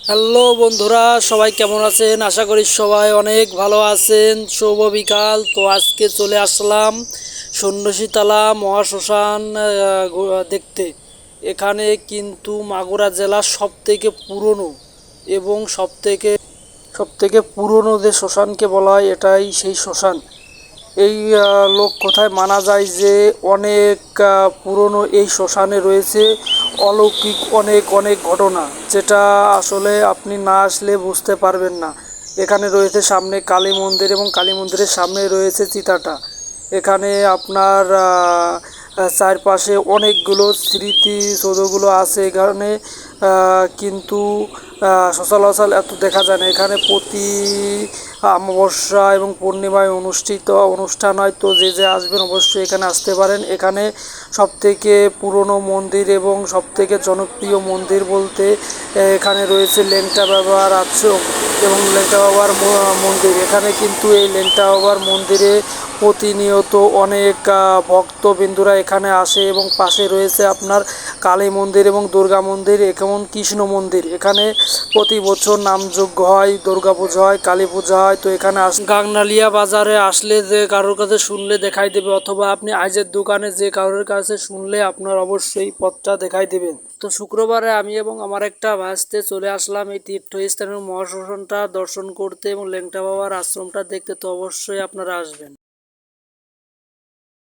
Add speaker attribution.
Speaker 1: Hello বন্ধুরা, সবাই কেমন আছেন? আশা করি সবাই অনেক ভালো আছেন। শুভ বিকাল। তো আজকে চলে আসলাম সন্ন্যাসীতলা মহাশ্মশান দেখতে। এখানে কিন্তু মাগুরা জেলার সবথেকে পুরনো এবং সবথেকে পুরনো যে শ্মশানকে বলা হয়, এটাই সেই শ্মশান। এই লোক কোথায় মানা যায় যে অনেক পুরনো এই শ্মশানে রয়েছে অলৌকিক অনেক অনেক ঘটনা, যেটা আসলে আপনি না আসলে বুঝতে পারবেন না। এখানে রয়েছে সামনে কালী মন্দির এবং কালী মন্দিরের সামনে রয়েছে চিতাটা। এখানে আপনার চারপাশে অনেকগুলো স্মৃতিসৌধগুলো আছে এখানে, কিন্তু সচরাচর এত দেখা যায় না। এখানে প্রতি অমাবস্যা এবং পূর্ণিমায় অনুষ্ঠিত অনুষ্ঠান হয়। তো যে যে আসবেন অবশ্যই এখানে আসতে পারেন। এখানে সবথেকে পুরনো মন্দির এবং সবথেকে জনপ্রিয় মন্দির বলতে এখানে রয়েছে লেংটা বাবার আশ্রম এবং লেংটা বাবার মন্দির। এখানে কিন্তু এই লেংটা বাবার মন্দিরে প্রতিনিয়ত অনেক ভক্তবিন্দুরা এখানে আসে এবং পাশে রয়েছে আপনার কালী মন্দির এবং দুর্গা মন্দির এবং কৃষ্ণ মন্দির। এখানে প্রতি বছর নামযজ্ঞ হয়, দুর্গা পূজা হয়, কালী পূজা হয়। তো এখানে গাংনালিয়া বাজারে আসলে যে কারোর কাছে শুনলে দেখাই দেবে, অথবা আপনি আইজের দোকানে যে কারোর কাছে শুনলে আপনার অবশ্যই পথটা দেখাই দেবেন। তো শুক্রবারে আমি এবং আমার একটা ভাসতে চলে আসলাম এই তীর্থস্থানের মহাশ্মশানটা দর্শন করতে এবং লেংটা বাবার আশ্রমটা দেখতে। তো অবশ্যই আপনারা আসবেন।